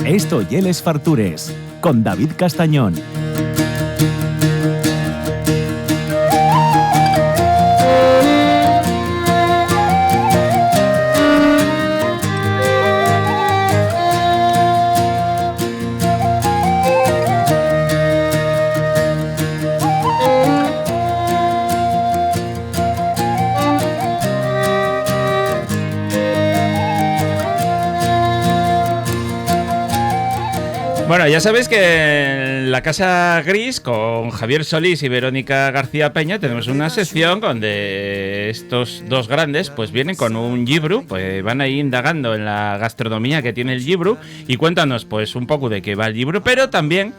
Esto y Les Fartures, con David Castañón. Bueno, ya sabéis que en la Casa Gris, con Javier Solís y Verónica García Peña, tenemos una sección donde estos dos grandes pues vienen con un libro, pues van ahí indagando en la gastronomía que tiene el libro y cuéntanos pues un poco de qué va el libro, pero también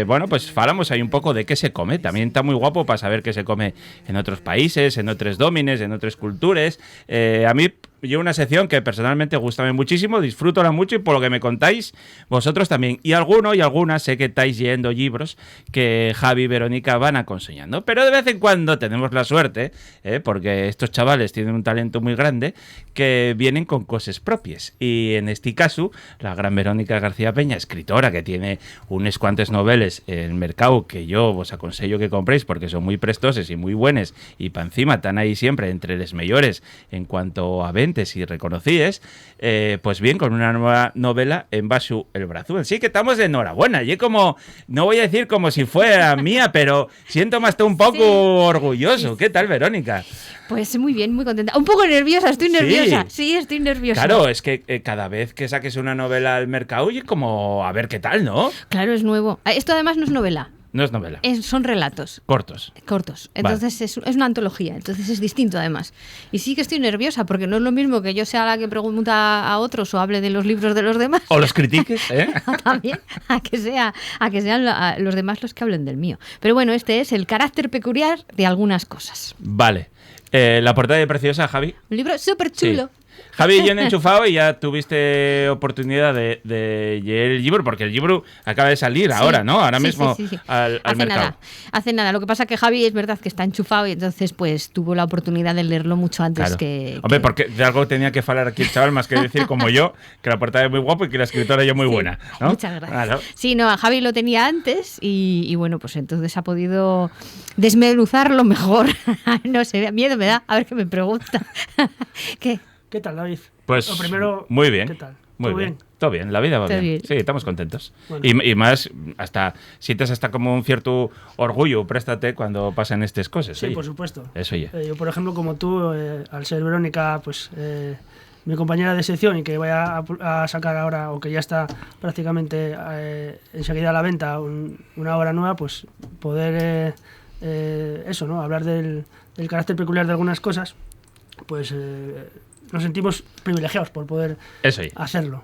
bueno, pues falamos ahí un poco de qué se come. También está muy guapo para saber qué se come en otros países, en otros dómenes, en otras culturas. A mí, yo una sección que personalmente gusta muchísimo, disfrútola mucho y por lo que me contáis, vosotros también. Y alguno y algunas sé que estáis leyendo libros que Javi y Verónica van aconsejando. Pero de vez en cuando tenemos la suerte, porque estos chavales tienen un talento muy grande, que vienen con cosas propias. Y en este caso, la gran Verónica García Peña, escritora que tiene unas cuantas novelas en el mercado que yo os aconsejo que compréis porque son muy prestosas y muy buenas y para encima están ahí siempre entre las mejores en cuanto a ventes y reconocides, pues bien, con una nueva novela en Basu el Brazo. Así que estamos de enhorabuena. Y como, no voy a decir como si fuera mía, pero siento más un poco orgulloso. ¿Qué tal, Verónica? Pues muy bien, muy contenta. Un poco nerviosa, estoy nerviosa. Sí, estoy nerviosa. Claro, es que cada vez que saques una novela al mercado, y como a ver qué tal, ¿no? Claro, es nuevo. Esto además no es novela. No es novela. Son relatos. Cortos. Entonces vale. Es una antología, entonces es distinto además. Y sí que estoy nerviosa porque no es lo mismo que yo sea la que pregunta a otros o hable de los libros de los demás. O los critiques, ¿eh? También, a que sean los demás los que hablen del mío. Pero bueno, este es el carácter peculiar de algunas cosas. Vale. La portada de Preciosa, Javi. Un libro súper chulo. Sí. Javi y yo han enchufado y ya tuviste oportunidad de leer el libro, porque el libro acaba de salir ahora, ¿no? Ahora mismo sí. Al mercado. Hace nada. Lo que pasa es que Javi es verdad que está enchufado y entonces pues tuvo la oportunidad de leerlo mucho antes. Claro. Hombre, porque de algo tenía que hablar aquí el chaval, más que decir como yo, que la portada es muy guapo y que la escritora es muy buena, ¿no? Muchas gracias. Claro. Sí, no, Javi lo tenía antes y bueno, pues entonces ha podido desmenuzarlo mejor. No sé, miedo me da. A ver qué me pregunta. ¿Qué tal, David? Pues lo primero, muy bien. ¿Qué tal? Muy bien. Todo bien, la vida va bien. Sí, estamos contentos. Bueno. Y más, hasta sientes hasta como un cierto orgullo, préstate cuando pasan estas cosas. Sí, oye. Por supuesto. Eso ya. Yo, por ejemplo, como tú, al ser Verónica, pues mi compañera de sección y que vaya a sacar ahora, o que ya está prácticamente enseguida a la venta, una obra nueva, pues poder, eso, ¿no? Hablar del carácter peculiar de algunas cosas, pues nos sentimos privilegiados por poder hacerlo.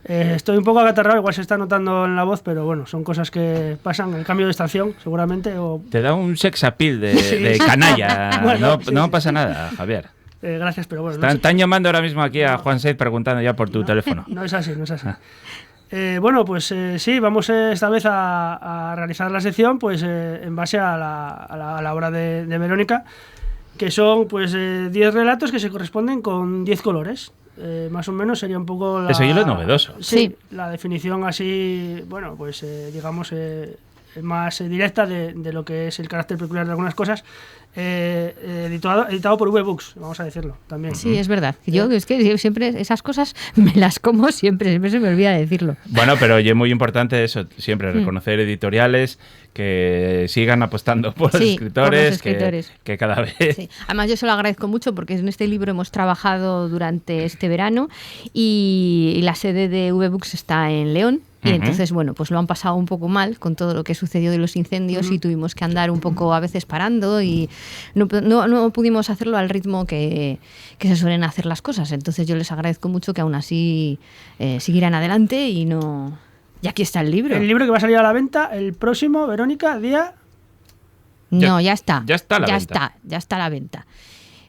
Estoy un poco agatarrado, igual se está notando en la voz, pero bueno, son cosas que pasan, el cambio de estación seguramente. Te da un sex appeal de canalla. Bueno, no pasa nada, Javier. Gracias, pero bueno. Están llamando ahora mismo aquí a Juan Seid preguntando ya por tu teléfono. No es así. Bueno, pues sí, vamos esta vez a realizar la sección pues en base a la obra de Verónica, que son pues 10 relatos que se corresponden con 10 colores. Más o menos sería un poco eso es lo novedoso. Sí, la definición así, bueno, pues digamos más directa de lo que es el carácter peculiar de algunas cosas. Editado por V-Books, vamos a decirlo también. Sí, es verdad. Yo es que siempre esas cosas me las como siempre se me olvida decirlo. Bueno, pero es muy importante eso, siempre reconocer editoriales que sigan apostando por los escritores, que cada vez... Sí. Además yo se lo agradezco mucho porque en este libro hemos trabajado durante este verano y la sede de V-Books está en León. Y entonces, bueno, pues lo han pasado un poco mal con todo lo que sucedió de los incendios y tuvimos que andar un poco a veces parando y no pudimos hacerlo al ritmo que se suelen hacer las cosas. Entonces yo les agradezco mucho que aún así siguieran adelante y no... Y aquí está el libro. El libro que va a salir a la venta el próximo, Verónica, día... No, ya está. Ya está a la venta.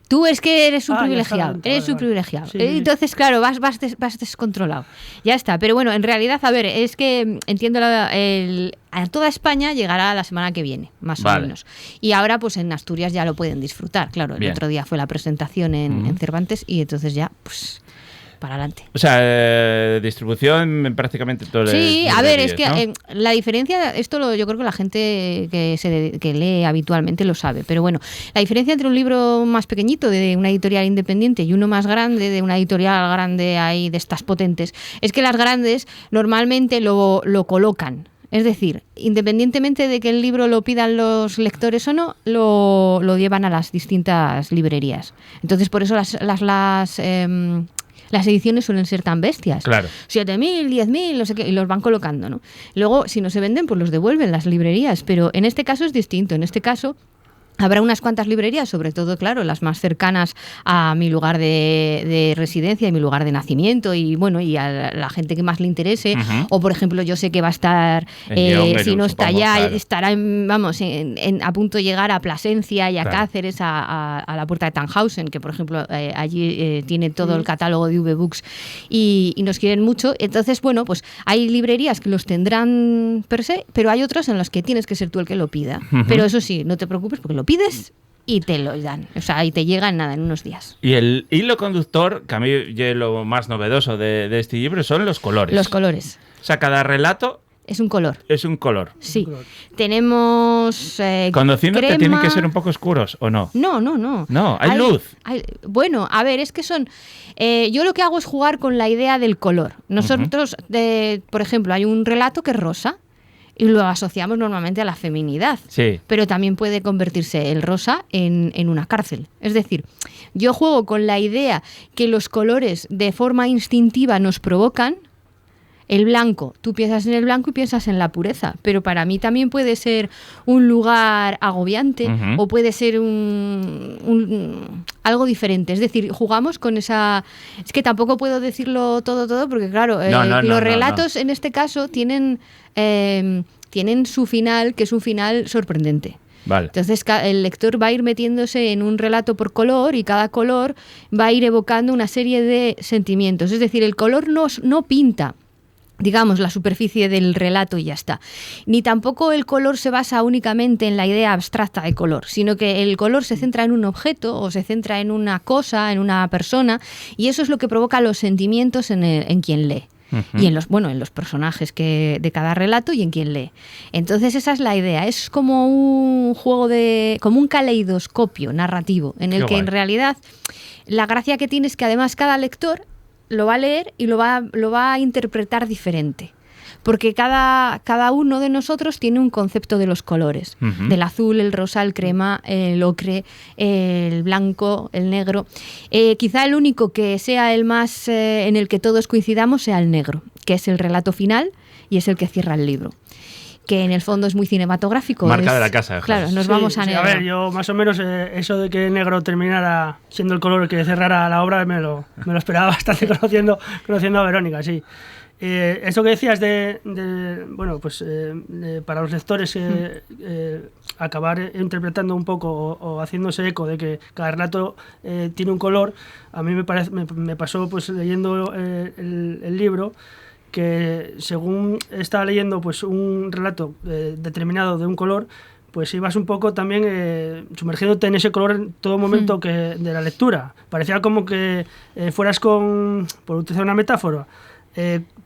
Tú es que eres un privilegiado, privilegiado. Sí, entonces, claro, vas descontrolado. Ya está, pero bueno, en realidad, a ver, es que entiendo a toda España llegará la semana que viene, más o menos. Y ahora, pues en Asturias ya lo pueden disfrutar. Claro, el otro día fue la presentación en Cervantes y entonces ya, pues... para adelante. O sea, distribución en prácticamente todo el Sí, a ver, es que ¿no? la diferencia, yo creo que la gente que lee habitualmente lo sabe, pero bueno, la diferencia entre un libro más pequeñito de una editorial independiente y uno más grande de una editorial grande ahí de estas potentes, es que las grandes normalmente lo colocan. Es decir, independientemente de que el libro lo pidan los lectores o no, lo llevan a las distintas librerías. Entonces, por eso las ediciones suelen ser tan bestias. Claro. 7.000, 10.000, no sé qué, y los van colocando, ¿no? Luego, si no se venden, pues los devuelven las librerías. Pero en este caso es distinto. En este caso habrá unas cuantas librerías, sobre todo, claro, las más cercanas a mi lugar de residencia y mi lugar de nacimiento y bueno, y a la gente que más le interese. O, por ejemplo, yo sé que va a estar, si no está ya, claro, estará a punto de llegar a Plasencia y a Cáceres, a la puerta de Tannhausen, que, por ejemplo, allí tiene todo el catálogo de V-Books y nos quieren mucho. Entonces, bueno, pues hay librerías que los tendrán per se, pero hay otros en los que tienes que ser tú el que lo pida. Pero eso sí, no te preocupes porque lo pides y te lo dan, o sea, y te llega en unos días. Y el hilo conductor, que a mí lo más novedoso de este libro son los colores. Los colores. O sea, cada relato es un color. Es un color. Sí. Tenemos Conociéndote, crema. ¿tienen que ser un poco oscuros o no? No. No, hay luz. Bueno, a ver, es que son... yo lo que hago es jugar con la idea del color. Nosotros, por ejemplo, hay un relato que es rosa, y lo asociamos normalmente a la feminidad. Sí. Pero también puede convertirse el rosa en una cárcel. Es decir, yo juego con la idea que los colores de forma instintiva nos provocan. El blanco, tú piensas en el blanco y piensas en la pureza, pero para mí también puede ser un lugar agobiante o puede ser algo diferente. Es decir, jugamos con esa... Es que tampoco puedo decirlo todo, porque claro, los relatos en este caso tienen su final, que es un final sorprendente. Vale. Entonces el lector va a ir metiéndose en un relato por color y cada color va a ir evocando una serie de sentimientos. Es decir, el color no pinta, digamos, la superficie del relato y ya está. Ni tampoco el color se basa únicamente en la idea abstracta de color, sino que el color se centra en un objeto o se centra en una cosa, en una persona, y eso es lo que provoca los sentimientos en quien lee. Y en los personajes de cada relato y en quien lee. Entonces esa es la idea. Es como un juego como un caleidoscopio narrativo en el que en realidad la gracia que tiene es que además cada lector lo va a leer y lo va a interpretar diferente. Porque cada uno de nosotros tiene un concepto de los colores. Del azul, el rosa, el crema, el ocre, el blanco, el negro. Quizá el único que sea el más en el que todos coincidamos sea el negro, que es el relato final y es el que cierra el libro. Que en el fondo es muy cinematográfico. Marca de la casa. Claro, nos vamos a negro. A ver, yo más o menos eso de que el negro terminara siendo el color que cerrara la obra me lo esperaba bastante conociendo a Verónica, sí. Eso que decías para los lectores acabar interpretando un poco o haciéndose eco de que cada relato tiene un color, a mí me pasó pues leyendo el libro, que según estaba leyendo pues un relato determinado de un color, pues ibas un poco también sumergiéndote en ese color en todo momento de la lectura. Parecía como que fueras por utilizar una metáfora,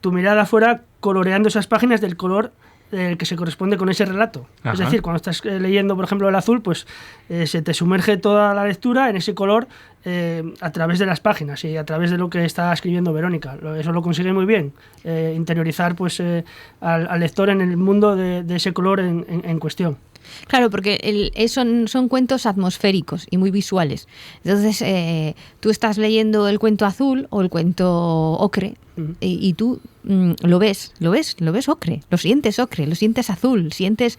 tu mirada fuera coloreando esas páginas del color que se corresponde con ese relato. Ajá. Es decir, cuando estás leyendo, por ejemplo, el azul, pues se te sumerge toda la lectura en ese color a través de las páginas y a través de lo que está escribiendo Verónica. Eso lo consigue muy bien, interiorizar pues al lector en el mundo de ese color en cuestión. Claro, porque son cuentos atmosféricos y muy visuales. Entonces, tú estás leyendo el cuento azul o el cuento ocre y tú lo ves ocre, lo sientes azul, sientes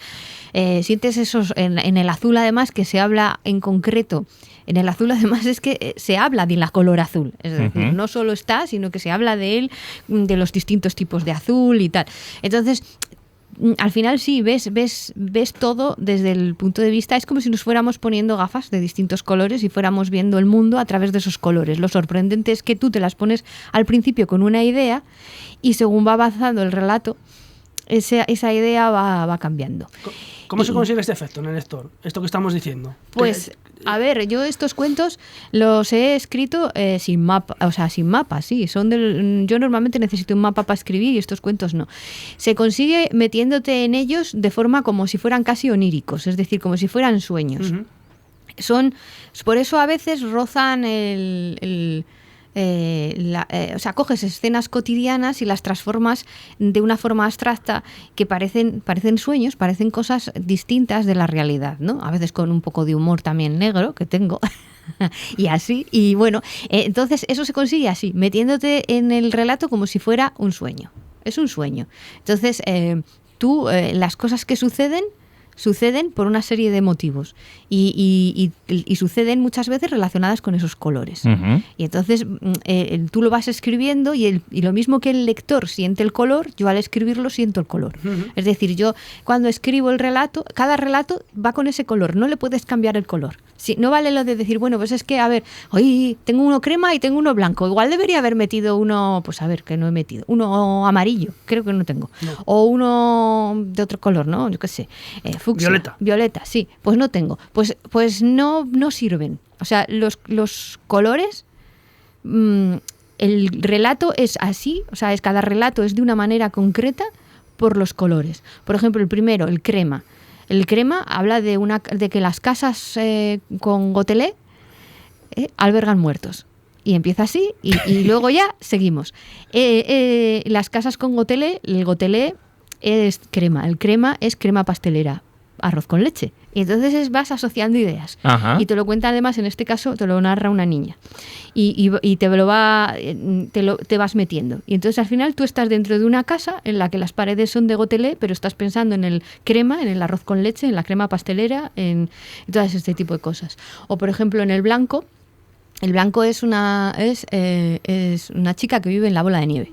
esos en el azul además que se habla en concreto. En el azul además es que se habla de la color azul, es decir, no solo está, sino que se habla de él, de los distintos tipos de azul y tal. Entonces, al final sí, ves todo desde el punto de vista, es como si nos fuéramos poniendo gafas de distintos colores y fuéramos viendo el mundo a través de esos colores. Lo sorprendente es que tú te las pones al principio con una idea y según va avanzando el relato, esa idea va cambiando. ¿Cómo se consigue este efecto en el lector? Esto que estamos diciendo. Pues, a ver, yo estos cuentos los he escrito sin mapa, o sea, sin mapa, sí. Yo normalmente necesito un mapa para escribir y estos cuentos no. Se consigue metiéndote en ellos de forma como si fueran casi oníricos, es decir, como si fueran sueños. Uh-huh. Por eso a veces rozan o sea, coges escenas cotidianas y las transformas de una forma abstracta que parecen sueños, parecen cosas distintas de la realidad, ¿no? A veces con un poco de humor también negro que tengo y así, y bueno, entonces eso se consigue así, metiéndote en el relato como si fuera un sueño. Es un sueño. Entonces, las cosas que suceden por una serie de motivos y suceden muchas veces relacionadas con esos colores. Uh-huh. Y entonces tú lo vas escribiendo y lo mismo que el lector siente el color, yo al escribirlo siento el color. Uh-huh. Es decir, yo cuando escribo el relato, cada relato va con ese color, no le puedes cambiar el color. Sí, no vale lo de decir, bueno, pues es que, a ver, hoy tengo uno crema y tengo uno blanco. Igual debería haber metido uno, pues a ver, que no he metido. Uno amarillo, creo que no tengo. No. O uno de otro color, ¿no? Yo qué sé. Fucsia. Violeta, sí. Pues no tengo. Pues no sirven. O sea, los colores... el relato es así, o sea, cada relato es de una manera concreta por los colores. Por ejemplo, el primero, el crema. El crema habla de que las casas con gotelé albergan muertos. Y empieza así y luego ya seguimos. Las casas con gotelé, el gotelé es crema. El crema es crema pastelera, arroz con leche. Y entonces vas asociando ideas. Ajá. Y te lo cuenta además, en este caso, te lo narra una niña. Y te vas metiendo. Y entonces al final tú estás dentro de una casa en la que las paredes son de gotelé, pero estás pensando en el crema, en el arroz con leche, en la crema pastelera, en todas este tipo de cosas. O por ejemplo en el blanco. El blanco es una chica que vive en la bola de nieve,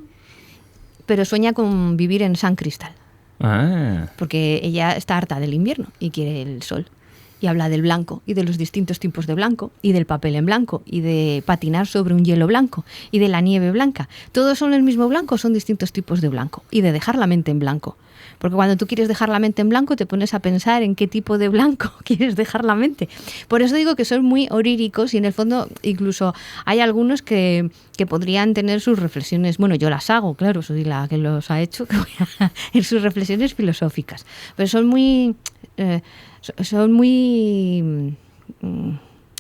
pero sueña con vivir en San Cristal. Ah. Porque ella está harta del invierno y quiere el sol. Y habla del blanco y de los distintos tipos de blanco y del papel en blanco y de patinar sobre un hielo blanco y de la nieve blanca. Todos son el mismo blanco, son distintos tipos de blanco. Y de dejar la mente en blanco. Porque cuando tú quieres dejar la mente en blanco te pones a pensar en qué tipo de blanco quieres dejar la mente. Por eso digo que son muy oríricos y en el fondo incluso hay algunos que podrían tener sus reflexiones. Bueno, yo las hago, claro, soy la que los ha hecho, que voy a en sus reflexiones filosóficas. Pero son muy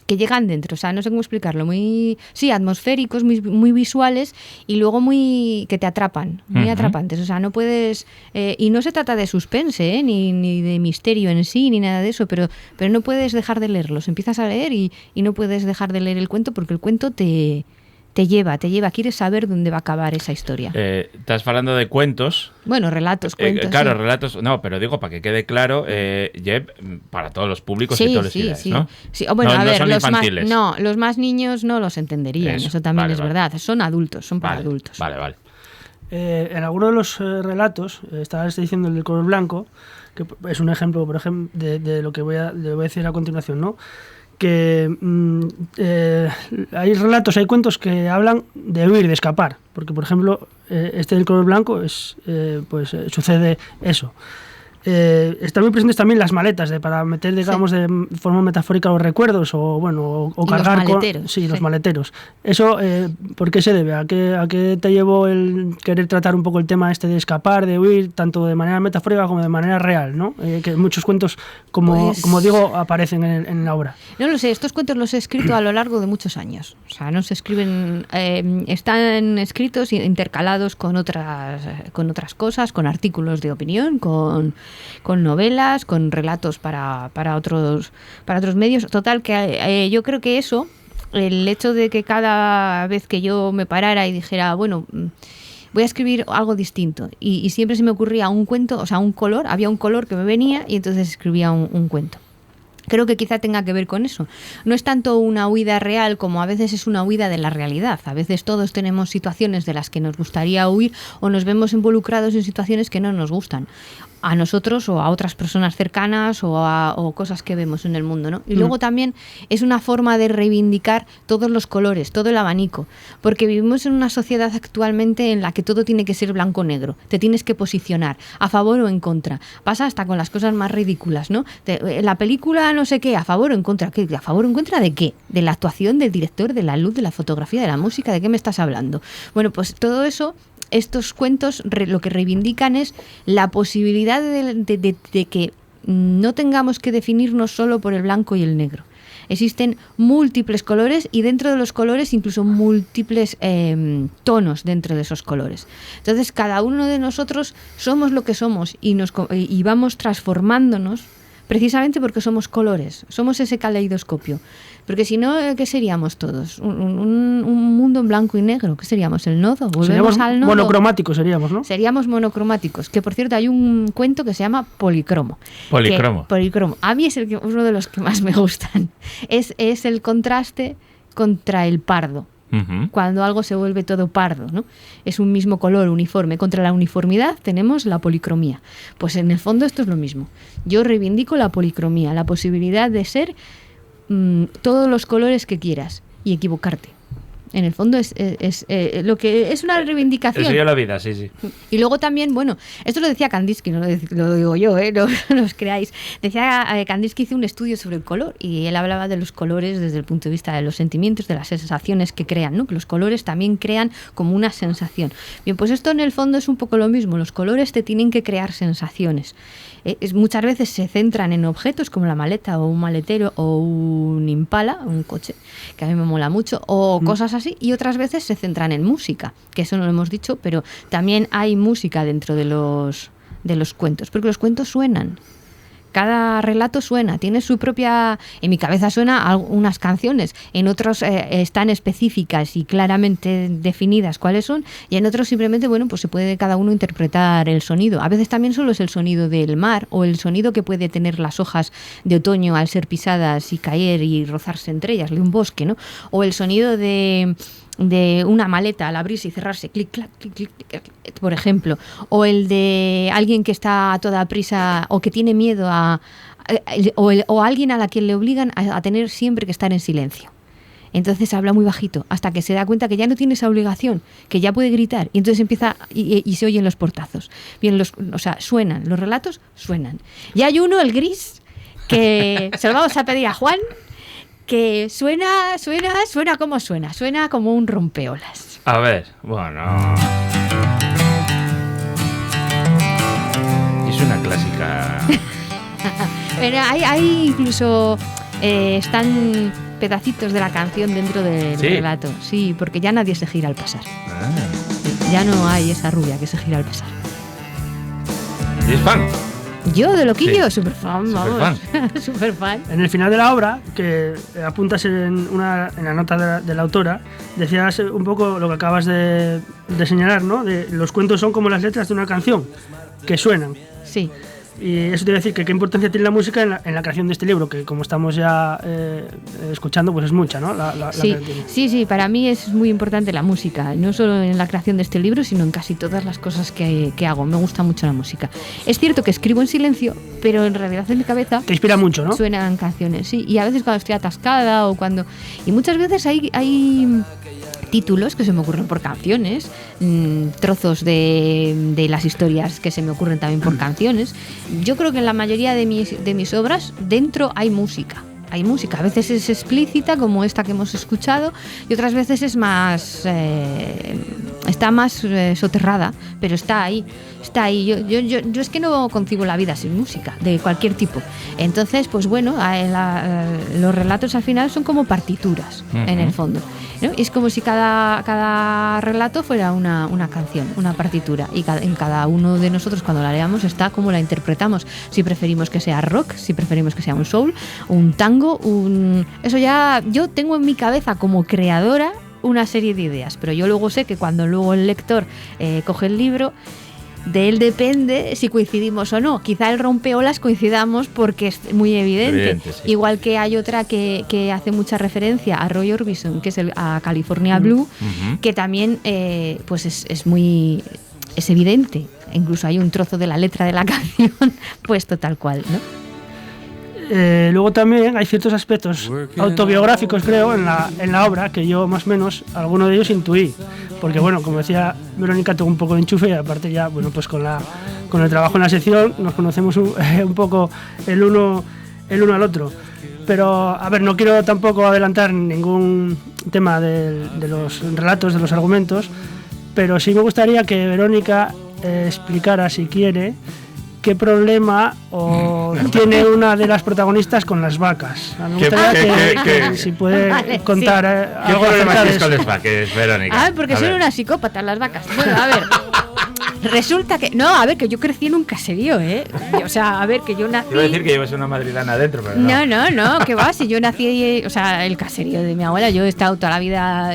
que llegan dentro, o sea, no sé cómo explicarlo, muy, sí, atmosféricos, muy visuales y luego muy que te atrapan, muy atrapantes, o sea, no puedes, y no se trata de suspense, ni de misterio en sí, ni nada de eso, pero no puedes dejar de leerlos, empiezas a leer y no puedes dejar de leer el cuento porque el cuento te lleva, quieres saber dónde va a acabar esa historia. Estás hablando de cuentos. Bueno, relatos, cuentos. Claro, sí. Relatos, no, pero digo, para que quede claro, Jeb, para todos los públicos y todas las ideas, sí. ¿no? Sí. Bueno, no, a ver, son infantiles. los más niños no los entenderían, eso también es verdad. Son adultos, son para adultos. Vale. En alguno de los relatos, estabas diciendo el del color blanco, que es un ejemplo, por ejemplo, de lo que voy a decir a continuación, ¿no? Que hay relatos, hay cuentos que hablan de huir, de escapar, porque por ejemplo este del color blanco sucede eso. Están muy presentes también las maletas para meter, digamos, de forma metafórica los recuerdos o cargar los maleteros, con los maleteros. Eso, ¿por qué se debe? ¿A qué te llevó el querer tratar un poco el tema este de escapar, de huir, tanto de manera metafórica como de manera real, ¿no? Que muchos cuentos, como digo, aparecen en la obra. No lo sé, estos cuentos los he escrito a lo largo de muchos años. O sea, no se escriben, están escritos intercalados con otras cosas, con artículos de opinión, con novelas, con relatos para otros medios. Total, que yo creo que eso, el hecho de que cada vez que yo me parara y dijera, bueno, voy a escribir algo distinto, y siempre se me ocurría un cuento, o sea, un color, había un color que me venía y entonces escribía un cuento. Creo que quizá tenga que ver con eso. No es tanto una huida real como a veces es una huida de la realidad. A veces todos tenemos situaciones de las que nos gustaría huir o nos vemos involucrados en situaciones que no nos gustan. a nosotros o a otras personas cercanas o cosas que vemos en el mundo, ¿no? Y luego también es una forma de reivindicar todos los colores, todo el abanico, porque vivimos en una sociedad actualmente en la que todo tiene que ser blanco-negro, te tienes que posicionar a favor o en contra, pasa hasta con las cosas más ridículas, ¿no? La película no sé qué, a favor o en contra, ¿qué? ¿A favor o en contra de qué? ¿De la actuación, del director, de la luz, de la fotografía, de la música? ¿De qué me estás hablando? Bueno, pues todo eso, estos cuentos lo que reivindican es la posibilidad de que no tengamos que definirnos solo por el blanco y el negro. Existen múltiples colores y dentro de los colores incluso múltiples tonos dentro de esos colores. Entonces cada uno de nosotros somos lo que somos y vamos transformándonos precisamente porque somos colores, somos ese caleidoscopio. Porque si no, ¿qué seríamos todos? ¿Un mundo en blanco y negro? ¿Qué seríamos? ¿El nodo? ¿Volvemos al nodo? Monocromáticos seríamos, ¿no? Seríamos monocromáticos. Que, por cierto, hay un cuento que se llama Policromo. Policromo. A mí es uno de los que más me gustan. Es el contraste contra el pardo. Uh-huh. Cuando algo se vuelve todo pardo, ¿no? Es un mismo color uniforme. Contra la uniformidad tenemos la policromía. Pues en el fondo esto es lo mismo. Yo reivindico la policromía, la posibilidad de ser todos los colores que quieras y equivocarte. En el fondo es lo que es una reivindicación. Eso ya la vida, sí. Y luego también, bueno, esto lo decía Kandinsky, no lo digo yo, no os creáis. Decía Kandinsky hizo un estudio sobre el color y él hablaba de los colores desde el punto de vista de los sentimientos, de las sensaciones que crean, ¿no? Que los colores también crean como una sensación. Bien, pues esto en el fondo es un poco lo mismo. Los colores te tienen que crear sensaciones. Muchas veces se centran en objetos como la maleta o un maletero o un Impala, un coche, que a mí me mola mucho, o cosas así, y otras veces se centran en música, que eso no lo hemos dicho, pero también hay música dentro de los cuentos, porque los cuentos suenan. Cada relato suena, tiene su propia... En mi cabeza suena unas canciones, en otros están específicas y claramente definidas cuáles son, y en otros simplemente, bueno, pues se puede cada uno interpretar el sonido. A veces también solo es el sonido del mar o el sonido que puede tener las hojas de otoño al ser pisadas y caer y rozarse entre ellas, de un bosque, ¿no? O el sonido de una maleta al abrirse y cerrarse, clic, clac, clic, clic, clic, por ejemplo, o el de alguien que está a toda prisa o que tiene miedo o alguien a la que le obligan a tener siempre que estar en silencio. Entonces habla muy bajito hasta que se da cuenta que ya no tiene esa obligación, que ya puede gritar, y entonces empieza y se oyen los portazos. Bien, o sea, suenan, los relatos suenan. Y hay uno, el gris, que se lo vamos a pedir a Juan, que suena como un rompeolas. A ver, bueno. Es una clásica. Pero hay incluso están pedacitos de la canción dentro del relato. Sí, porque ya nadie se gira al pasar. Ya no hay esa rubia que se gira al pasar. ¿Y es fan? Yo, de Loquillo, súper fan, vamos. Súper fan. En el final de la obra, que apuntas en la nota de la autora, decías un poco lo que acabas de señalar, ¿no? De los cuentos son como las letras de una canción, que suenan. Sí. Y eso te iba a decir que qué importancia tiene la música en la creación de este libro, que como estamos ya escuchando, pues es mucha, ¿no? Sí, para mí es muy importante la música, no solo en la creación de este libro, sino en casi todas las cosas que hago. Me gusta mucho la música. Es cierto que escribo en silencio, pero en realidad en mi cabeza... Te inspira mucho, ¿no? Suenan canciones, sí. Y a veces cuando estoy atascada y muchas veces hay títulos que se me ocurren por canciones, trozos de las historias que se me ocurren también por canciones. Yo creo que en la mayoría de mis obras dentro hay música. Hay música, a veces es explícita como esta que hemos escuchado y otras veces es más está más soterrada, pero está ahí. Yo es que no concibo la vida sin música de cualquier tipo. Entonces, pues bueno, los relatos al final son como partituras, en el fondo, ¿no? Es como si cada relato fuera una canción, una partitura, y en cada uno de nosotros cuando la leamos está como la interpretamos. Si preferimos que sea rock, si preferimos que sea un soul, un tango, eso ya yo tengo en mi cabeza como creadora una serie de ideas, pero yo luego sé que cuando luego el lector coge el libro, de él depende si coincidimos o no. Quizá el rompeolas coincidamos porque es muy evidente. Sí. Igual que hay otra que hace mucha referencia a Roy Orbison, que es a California Blue, que también pues es evidente. Incluso hay un trozo de la letra de la canción puesto tal cual, ¿no? Luego también hay ciertos aspectos autobiográficos, creo, en la obra, que yo más o menos, alguno de ellos intuí. Porque bueno, como decía Verónica, tuvo un poco de enchufe y aparte ya, bueno, pues con el trabajo en la sección nos conocemos un poco el uno al otro. Pero, a ver, no quiero tampoco adelantar ningún tema de los relatos, de los argumentos, pero sí me gustaría que Verónica explicara, si quiere, qué problema tiene una de las protagonistas con las vacas. Me gustaría que si puede contar algo ¿Qué problema acerca de tienes con eso. las vacas, Verónica? Porque son una psicópata las vacas. Bueno, a ver. Resulta que... No, a ver, que yo crecí en un caserío, ¿eh? O sea, a ver, que yo nací... Iba a decir que llevas una madrilana adentro, pero no. No, que va, si yo nací... O sea, el caserío de mi abuela, yo he estado toda la vida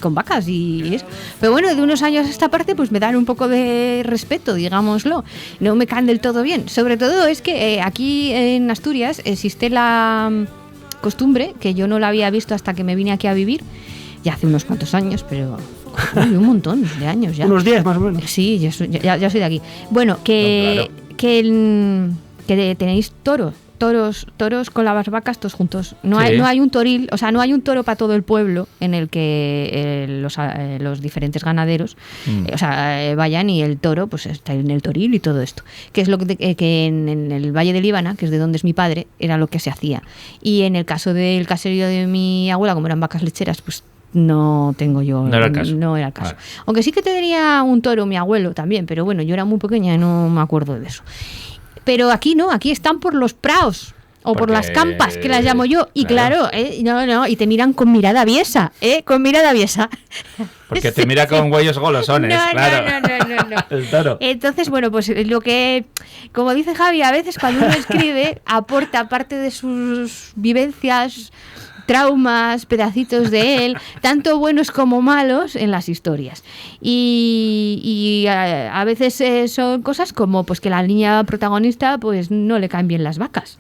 con vacas y eso. Pero bueno, de unos años a esta parte, pues me dan un poco de respeto, digámoslo. No me caen del todo bien. Sobre todo es que aquí en Asturias existe la costumbre, que yo no la había visto hasta que me vine aquí a vivir, ya hace unos cuantos años, pero... Uy, un montón de años ya. Unos 10 más o menos. Sí, ya soy de aquí. Bueno, que tenéis toros con las vacas todos juntos. No hay un toril, o sea, no hay un toro para todo el pueblo en el que los diferentes ganaderos vayan y el toro pues está en el toril y todo esto. Que es lo que en el Valle del Líbana, que es de donde es mi padre, era lo que se hacía. Y en el caso del caserío de mi abuela, como eran vacas lecheras, pues no tengo yo. No era el caso. No era el caso. Vale. Aunque sí que tenía un toro mi abuelo también, pero bueno, yo era muy pequeña y no me acuerdo de eso. Pero aquí no, aquí están por los praos o por las campas, que las llamo yo. Y claro, y te miran con mirada aviesa, con mirada aviesa. Porque te mira con huellos golosones, claro. No. El toro. Entonces, bueno, pues lo que, como dice Javi, a veces cuando uno escribe, aporta parte de sus vivencias, traumas, pedacitos de él, tanto buenos como malos, en las historias. Y a veces son cosas como pues que la niña protagonista pues no le caen bien las vacas.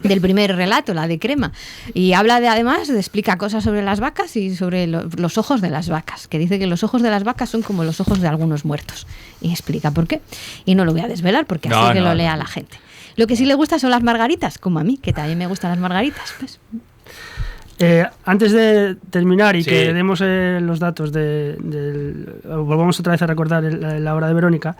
Del primer relato, la de Crema. Y habla además, explica cosas sobre las vacas y sobre los ojos de las vacas, que dice que los ojos de las vacas son como los ojos de algunos muertos. Y explica por qué. Y no lo voy a desvelar porque así que lo lea la gente. Lo que sí le gusta son las margaritas, como a mí, que también me gustan las margaritas, pues. Antes de terminar y que demos los datos volvamos otra vez a recordar la obra de Verónica,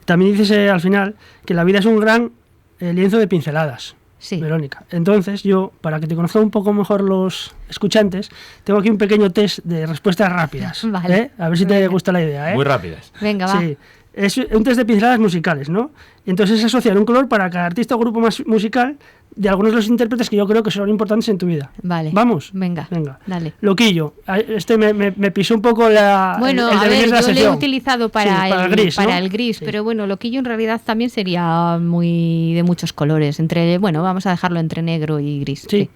también dices al final que la vida es un gran lienzo de pinceladas, Verónica. Entonces yo, para que te conozcan un poco mejor los escuchantes, tengo aquí un pequeño test de respuestas rápidas. Vale. A ver si te gusta la idea. Muy rápidas. Venga, va. Sí. Es un test de pinceladas musicales, ¿no? Entonces asociar un color para cada artista o grupo musical de algunos de los intérpretes que yo creo que son importantes en tu vida. Vale. ¿Vamos? Venga. Dale. Loquillo. me pisó un poco la... Bueno, el a ver, yo lo he utilizado para el gris, ¿no? el gris, sí. Pero bueno, Loquillo en realidad también sería muy de muchos colores. Vamos a dejarlo entre negro y gris. Sí.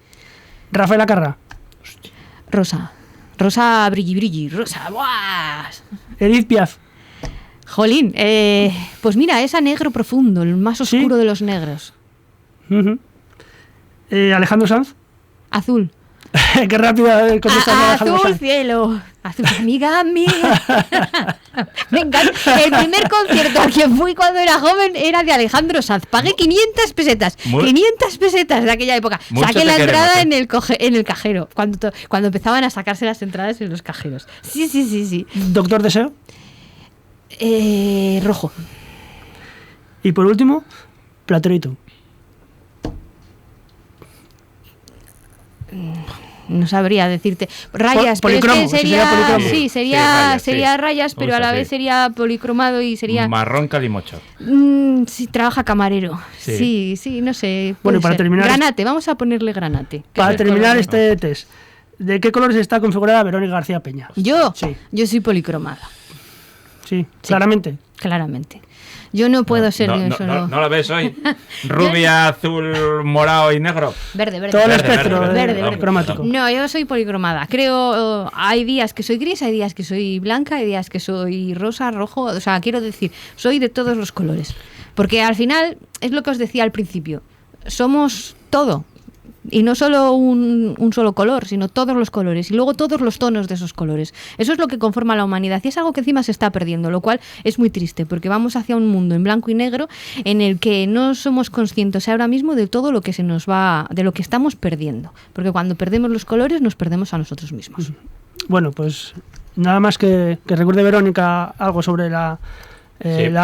Rafael Acarrá. Rosa brilli, rosa. ¡Buah! Edith Piaf. Jolín, pues mira, es a negro profundo, el más oscuro de los negros. Uh-huh. Alejandro Sanz. Azul. Qué rápida contesta Alejandro Azul Sanz. cielo. Azul, amiga mía. Me encanta. El primer concierto al que fui cuando era joven era de Alejandro Sanz. Pagué 500 pesetas. 500 pesetas de aquella época. Saqué la entrada en el cajero. Cuando empezaban a sacarse las entradas en los cajeros. Sí. Doctor Deseo. Rojo. Y por último, Platerito. No sabría decirte. Rayas, pero policromo, es que sería. sería Sería rayas, pero a la vez sería policromado y sería. Marrón calimocho. Sí, trabaja camarero. Sí, no sé. Bueno, para terminar. Granate, vamos a ponerle granate. Para terminar este test, ¿de qué colores está configurada Verónica García Peña? ¿Yo? Sí. Yo soy policromada. Sí, claramente. Claramente. Yo no puedo ser no la ves hoy. Rubia, azul, morado y negro. Verde. Todo el espectro verde. cromático. No, yo soy policromada. Creo, hay días que soy gris, hay días que soy blanca, hay días que soy rosa, rojo. O sea, quiero decir, soy de todos los colores. Porque al final, es lo que os decía al principio, somos todo. Y no solo un solo color, sino todos los colores y luego todos los tonos de esos colores. Eso es lo que conforma la humanidad y es algo que encima se está perdiendo, lo cual es muy triste porque vamos hacia un mundo en blanco y negro en el que no somos conscientes ahora mismo de todo lo que se nos va, de lo que estamos perdiendo. Porque cuando perdemos los colores nos perdemos a nosotros mismos. Bueno, pues nada más que recuerde Verónica algo sobre la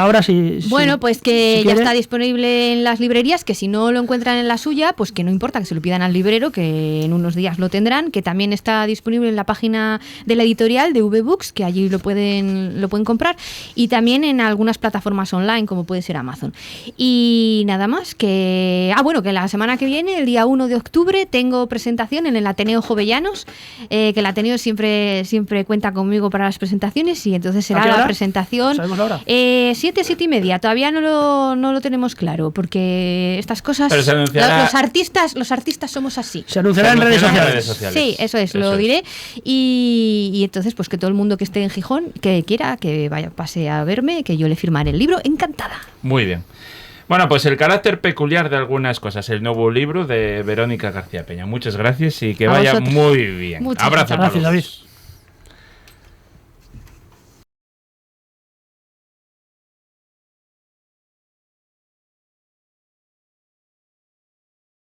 obra. Bueno, pues que si ya quiere. está disponible en las librerías, que si no lo encuentran en la suya, pues que no importa, que se lo pidan al librero, que en unos días lo tendrán, que también está disponible en la página de la editorial de VBooks, que allí lo pueden comprar, y también en algunas plataformas online, como puede ser Amazon. Y nada más, que la semana que viene, el día 1 de octubre, tengo presentación en el Ateneo Jovellanos, que el Ateneo siempre cuenta conmigo para las presentacionciones, y entonces será la presentación. ¿Sabemos la hora? 7:30. Todavía no lo tenemos claro, porque estas cosas, Pero se anunciará... los artistas somos así. Se anunciará en redes sociales. Sí, eso es, lo diré. Y entonces, pues que todo el mundo que esté en Gijón, que quiera, que pase a verme, que yo le firmaré el libro, encantada. Muy bien. Bueno, pues el carácter peculiar de algunas cosas, el nuevo libro de Verónica García Peña. Muchas gracias y que A vaya vosotros. muy bien. Muchas Abrazo. gracias, David.